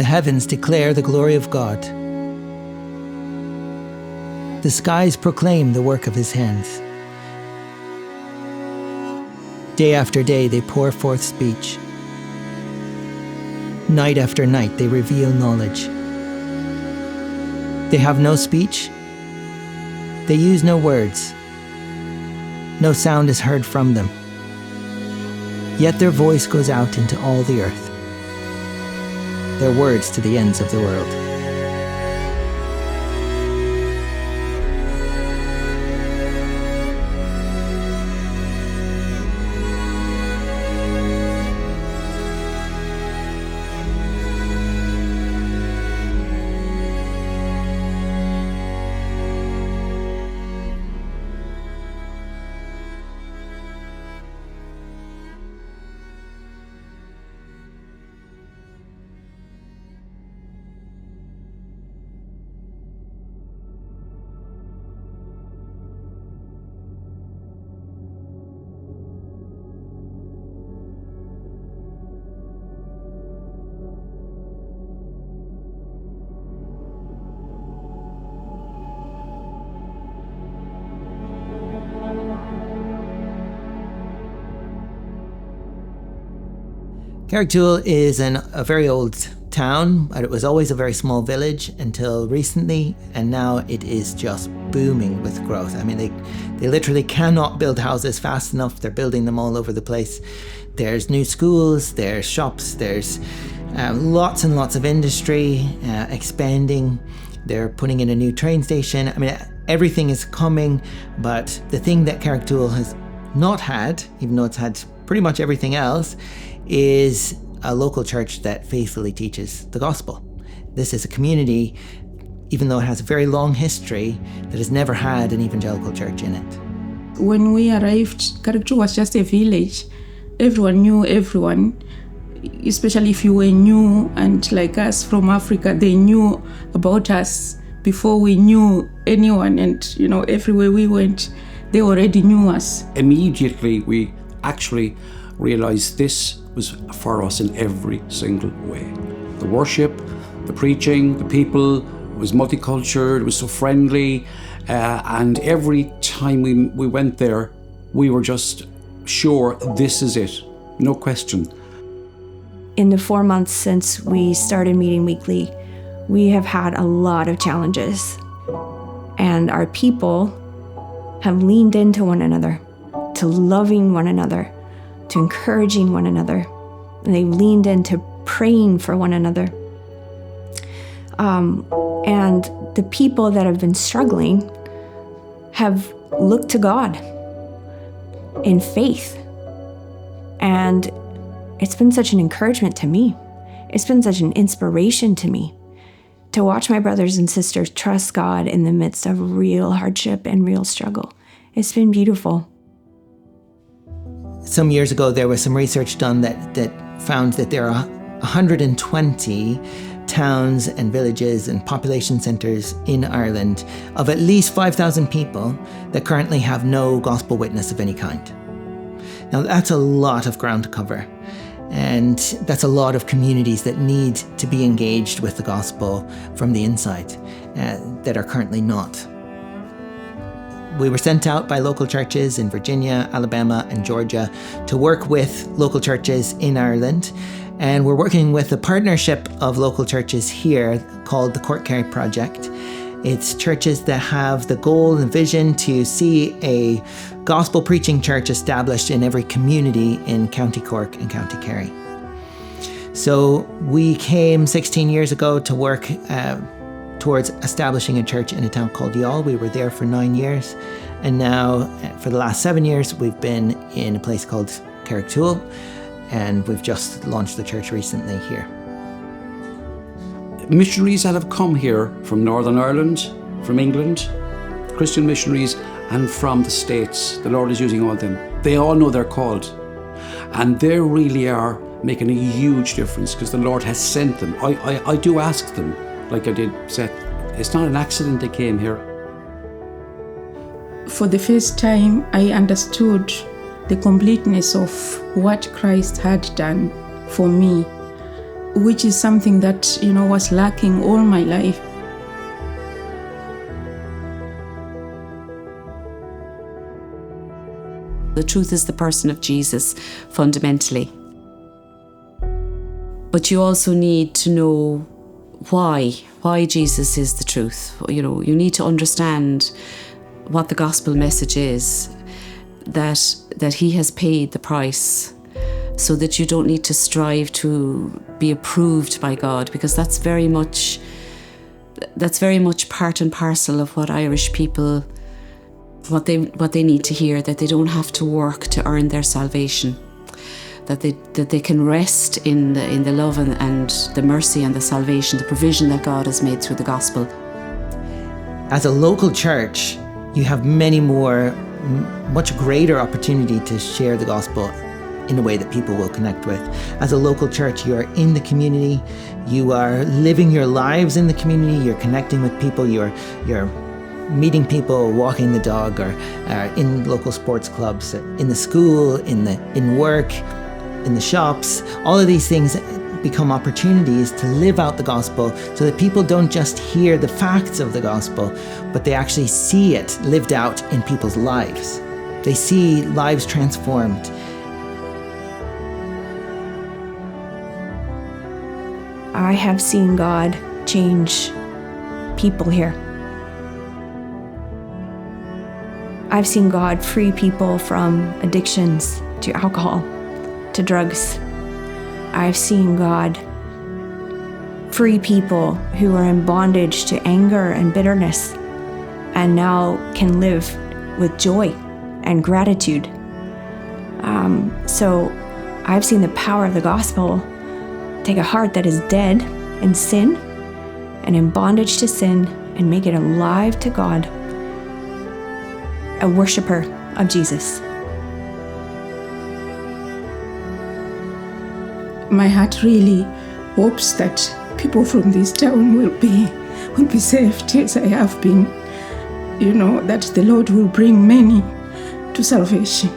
The heavens declare the glory of God. The skies proclaim the work of his hands. Day after day they pour forth speech. Night after night they reveal knowledge. They have no speech. They use no words. No sound is heard from them. Yet their voice goes out into all the earth. Their words to the ends of the world. Carrigtwohill is a very old town, but it was always a very small village until recently, and now it is just booming with growth. I mean, they literally cannot build houses fast enough. They're building them all over the place. There's new schools, there's shops, there's lots and lots of industry expanding. They're putting in a new train station. I mean, everything is coming, but the thing that Carrigtwohill has not had, even though it's had pretty much everything else, is a local church that faithfully teaches the gospel. This is a community, even though it has a very long history, that has never had an evangelical church in it. When we arrived, Carrigtwohill was just a village. Everyone knew everyone, especially if you were new, and like us from Africa, they knew about us before we knew anyone, and everywhere we went, they already knew us. Immediately we actually realized this was for us in every single way. The worship, the preaching, the people, it was multicultural, it was so friendly, and every time we went there, we were just sure this is it, no question. In the 4 months since we started meeting weekly, we have had a lot of challenges, and our people have leaned into one another, to loving one another, to encouraging one another. And they've leaned into praying for one another. And the people that have been struggling have looked to God in faith. And it's been such an encouragement to me. It's been such an inspiration to me to watch my brothers and sisters trust God in the midst of real hardship and real struggle. It's been beautiful. Some years ago, there was some research done that found that there are 120 towns and villages and population centres in Ireland of at least 5,000 people that currently have no gospel witness of any kind. Now, that's a lot of ground to cover, and that's a lot of communities that need to be engaged with the gospel from the inside that are currently not. We were sent out by local churches in Virginia, Alabama, and Georgia to work with local churches in Ireland. And we're working with a partnership of local churches here called the Cork Project. It's churches that have the goal and vision to see a gospel preaching church established in every community in County Cork and County Kerry. So we came 16 years ago to work towards establishing a church in a town called Youghal. We were there for 9 years, and now for the last 7 years we've been in a place called Carrigtwohill, and we've just launched the church recently here. Missionaries that have come here from Northern Ireland, from England, Christian missionaries, and from the States, the Lord is using all of them. They all know they're called, and they really are making a huge difference because the Lord has sent them. I do ask them, like I did Seth, it's not an accident they came here. For the first time, I understood the completeness of what Christ had done for me. which is something that, was lacking all my life. The truth is the person of Jesus, fundamentally. But you also need to know why Jesus is the truth. You need to understand what the gospel message is, that he has paid the price, so that you don't need to strive to be approved by God, because that's very much part and parcel of what Irish people, what they need to hear, that they don't have to work to earn their salvation, that they can rest in the love and the mercy and the salvation, the provision that God has made through the gospel. As a local church, you have much greater opportunity to share the gospel in a way that people will connect with. As a local church, you are in the community, you are living your lives in the community, you're connecting with people, you're meeting people, walking the dog, or in local sports clubs, in the school, in work, in the shops. All of these things become opportunities to live out the gospel, so that people don't just hear the facts of the gospel, but they actually see it lived out in people's lives. They see lives transformed. I have seen God change people here. I've seen God free people from addictions to alcohol, to drugs. I've seen God free people who are in bondage to anger and bitterness, and now can live with joy and gratitude. So I've seen the power of the gospel take a heart that is dead in sin and in bondage to sin and make it alive to God, a worshiper of Jesus. My heart really hopes that people from this town will be saved, as I have been. That the Lord will bring many to salvation.